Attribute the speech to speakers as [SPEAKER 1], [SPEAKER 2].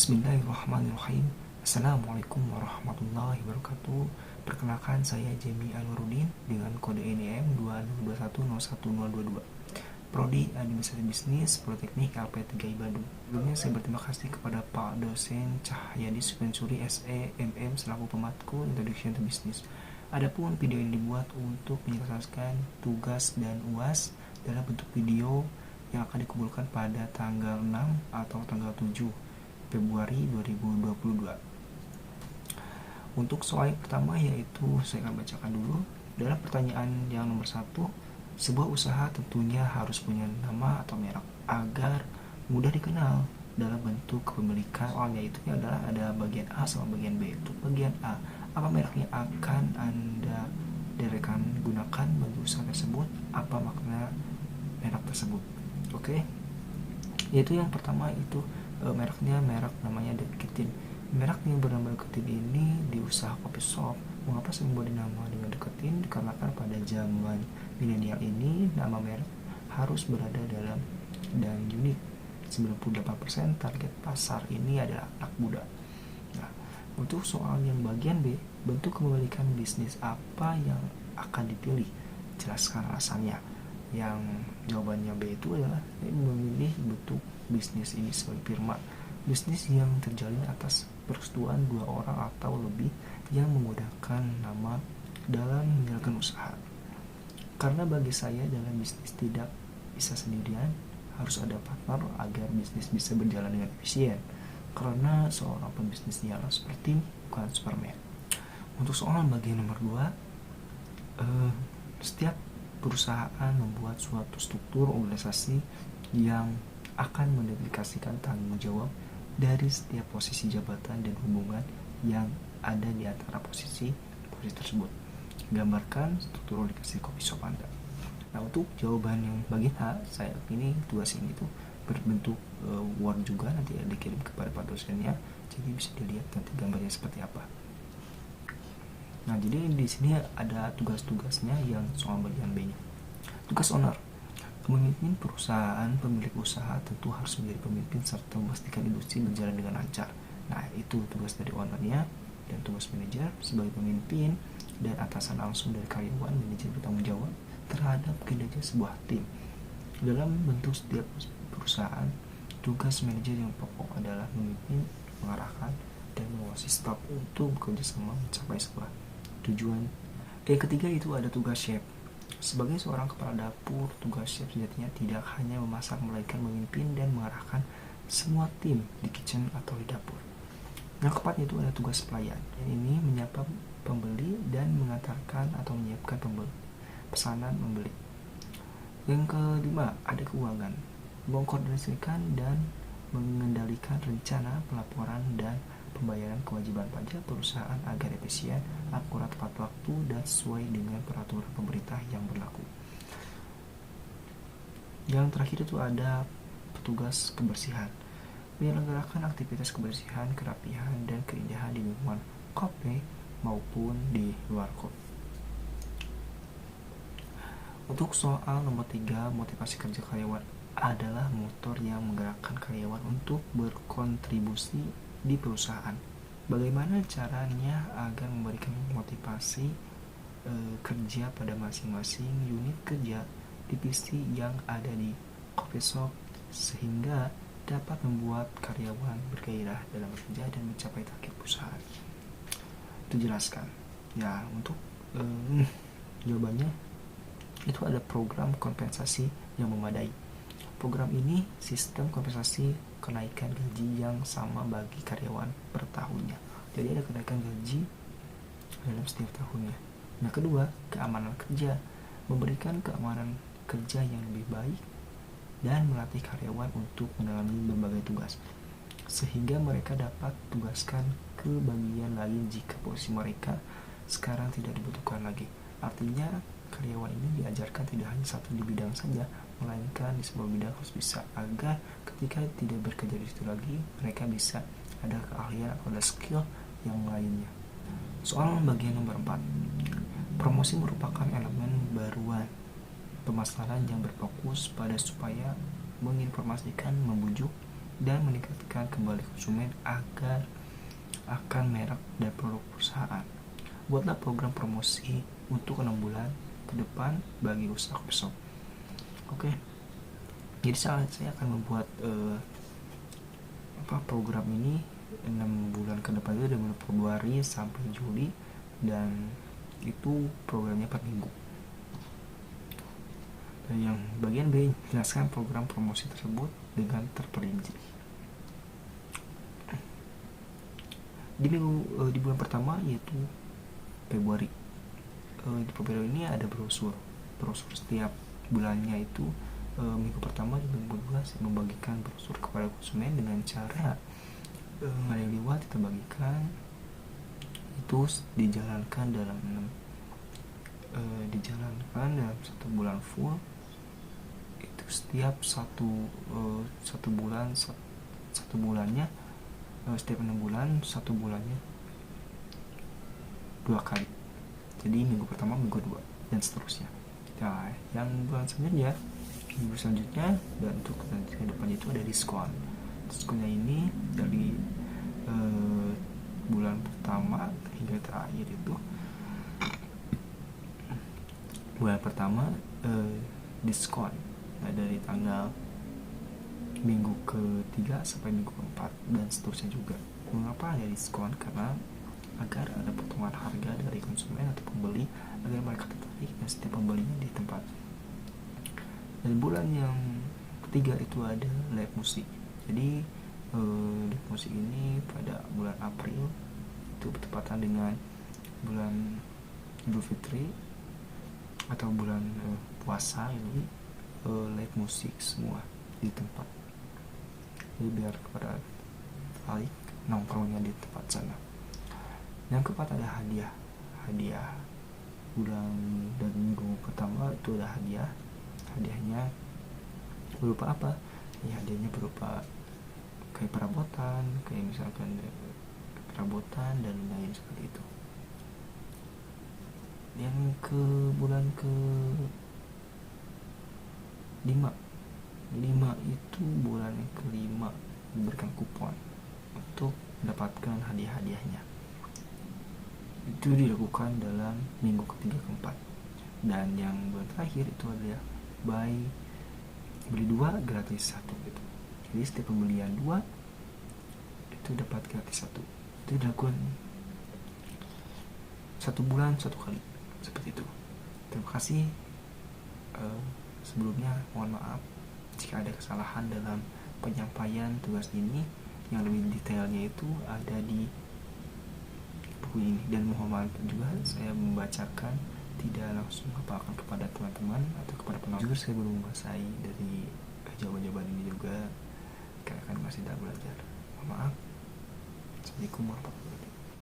[SPEAKER 1] Bismillahirrahmanirrahim. Assalamualaikum warahmatullahi wabarakatuh. Perkenalkan, saya Jemi Anurudin dengan kode NIM 20210122. Prodi Administrasi Bisnis Politeknik LP3I Bandung. Sebelumnya saya berterima kasih kepada Pak Dosen Cahyadi Sukensuri SE MM selaku pematkul Introduction to Business. Adapun video ini dibuat untuk menyelesaikan tugas dan UAS dalam bentuk video yang akan dikumpulkan pada tanggal 6 atau tanggal 7 Februari 2022. Untuk soal yang pertama, yaitu saya akan bacakan dulu. Dalam pertanyaan yang nomor 1, sebuah usaha tentunya harus punya nama atau merek agar mudah dikenal dalam bentuk kepemilikan. Soalnya itu adalah ada bagian A sama bagian B. Untuk bagian A, apa mereknya akan Anda gunakan bagi usaha tersebut? Apa makna merek tersebut? Oke. Yaitu yang pertama itu mereknya namanya Deketin. Merek yang bernama Deketin ini di usaha kopi shop. Mengapa saya membuat nama dengan Deketin? Dikarenakan pada zaman milenial ini nama merek harus berada dalam dan unik. 98% target pasar ini adalah anak muda. Nah, untuk soal yang bagian B, bentuk kepemilikan bisnis apa yang akan dipilih? Jelaskan alasannya. Yang jawabannya B itu adalah memilih bentuk bisnis ini sebagai firma, bisnis yang terjalin atas persetujuan 2 orang atau lebih yang menggunakan nama dalam menjalankan usaha. Karena bagi saya dalam bisnis tidak bisa sendirian, harus ada partner agar bisnis bisa berjalan dengan efisien. Karena seorang pembisnis yang seperti bukan Superman. Untuk soal bagian nomor 2, setiap perusahaan membuat suatu struktur organisasi yang akan mendedikasikan tanggung jawab dari setiap posisi jabatan dan hubungan yang ada di antara posisi tersebut. Gambarkan struktur organisasi kopi shop Anda. Nah, untuk jawaban yang bagian A, saya pilih tugas ini itu berbentuk Word juga, nanti dikirim kepada Pak dosennya, jadi bisa dilihat nanti gambarnya seperti apa. Nah, jadi di sini ada tugas-tugasnya yang soal bagian B-nya. Tugas owner. Pemimpin perusahaan, pemilik usaha tentu harus menjadi pemimpin serta memastikan industri berjalan dengan lancar. Nah, itu tugas dari ownernya. Dan tugas manajer sebagai pemimpin dan atasan langsung dari karyawan, manajer bertanggung jawab terhadap kinerja sebuah tim. Dalam bentuk setiap perusahaan, tugas manajer yang pokok adalah memimpin, mengarahkan, dan mengawasi staf untuk bekerja sama mencapai sebuah tujuan. Yang ketiga itu ada tugas chef. Sebagai seorang kepala dapur, tugas chef sejatinya tidak hanya memasak, melainkan memimpin dan mengarahkan semua tim di kitchen atau di dapur. Yang keempat itu ada tugas pelayan. Yang ini menyapa pembeli dan mengantarkan atau menyiapkan pesanan membeli. Yang kelima ada keuangan. Mengkoordinasikan dan mengendalikan rencana pelaporan dan pembayaran kewajiban pajak perusahaan agar efisien, akurat, tepat waktu, dan sesuai dengan peraturan pemerintah yang berlaku. Yang terakhir itu ada petugas kebersihan. Menyelenggarakan aktivitas kebersihan, kerapihan, dan keindahan di lingkungan kopi maupun di luar kopi. Untuk soal nomor 3, motivasi kerja karyawan adalah motor yang menggerakkan karyawan untuk berkontribusi di perusahaan. Bagaimana caranya agar memberikan motivasi kerja pada masing-masing unit kerja divisi yang ada di coffee shop sehingga dapat membuat karyawan bergairah dalam bekerja dan mencapai target perusahaan. Itu jelaskan. Ya, untuk jawabannya itu ada program kompensasi yang memadai. Program ini sistem kompensasi kenaikan gaji yang sama bagi karyawan per tahunnya. Jadi ada kenaikan gaji dalam setiap tahunnya. Nah, kedua, keamanan kerja. Memberikan keamanan kerja yang lebih baik dan melatih karyawan untuk mengalami berbagai tugas sehingga mereka dapat tugaskan ke bagian lain jika posisi mereka sekarang tidak dibutuhkan lagi. Artinya karyawan ini diajarkan tidak hanya satu di bidang saja, melainkan di sebuah bidang harus bisa, agar ketika tidak bekerja di situ lagi, mereka bisa ada keahlian atau ada skill yang lainnya. Soal bagian nomor 4, promosi merupakan elemen baruan pemasaran yang berfokus pada supaya menginformasikan, membujuk, dan meningkatkan kembali konsumen agar akan merek dan produk perusahaan. Buatlah program promosi untuk 6 bulan ke depan bagi usaha coffee shop. Oke. Jadi saya akan membuat program ini 6 bulan ke depan, itu dari bulan Februari sampai Juli, dan itu programnya per minggu. Dan yang bagian B, jelaskan program promosi tersebut dengan terperinci. Di bulan pertama yaitu Februari. Di Februari ini ada brosur setiap bulannya itu. Minggu pertama di minggu 12 membagikan brosur kepada konsumen dengan cara hari lewat kita bagikan. Itu dijalankan dalam 1 bulan full. Itu setiap satu bulannya, setiap 6 bulan 1 bulannya 2 kali. Jadi minggu pertama, minggu 2, dan seterusnya. Nah, yang bulan selanjutnya dan untuk ke depannya itu ada diskon. Diskonnya ini dari bulan pertama hingga terakhir itu. Bulan pertama diskon dari tanggal minggu ke-3 sampai minggu ke-4 dan seterusnya juga. Mengapa ada diskon? Karena agar ada potongan harga dari konsumen atau pembeli agar mereka tertarik dan setiap pembelinya di tempat. Dan bulan yang ketiga itu ada live musik. Jadi live musik ini pada bulan April itu bertepatan dengan bulan Idul Fitri atau bulan puasa ini, live musik semua di tempat. Jadi biar kepada balik nongkrongnya di tempat sana. Yang keempat ada hadiah bulan dan minggu pertama itu ada hadiahnya berupa apa? Ya, hadiahnya berupa kayak perabotan, kayak misalkan perabotan dan lain seperti itu. Yang ke bulan ke-5 itu bulan yang ke-5 diberikan kupon untuk mendapatkan hadiah-hadiahnya. Itu dilakukan dalam minggu ketiga keempat. Dan yang bulan terakhir itu adalah beli 2 gratis 1 gitu. Jadi setiap pembelian 2 itu dapat gratis 1. Itu dilakukan 1 bulan 1 kali seperti itu. Terima kasih. Sebelumnya mohon maaf jika ada kesalahan dalam penyampaian tugas ini. Yang lebih detailnya itu ada di buku ini, dan mohon maaf juga saya membacakan tidak langsung hafalkan kepada teman-teman atau kepada penonton. Jujur saya belum menguasai dari jawaban-jawaban ini juga karena kan masih dalam belajar. Mohon maaf. Assalamualaikum warahmatullahi wabarakatuh.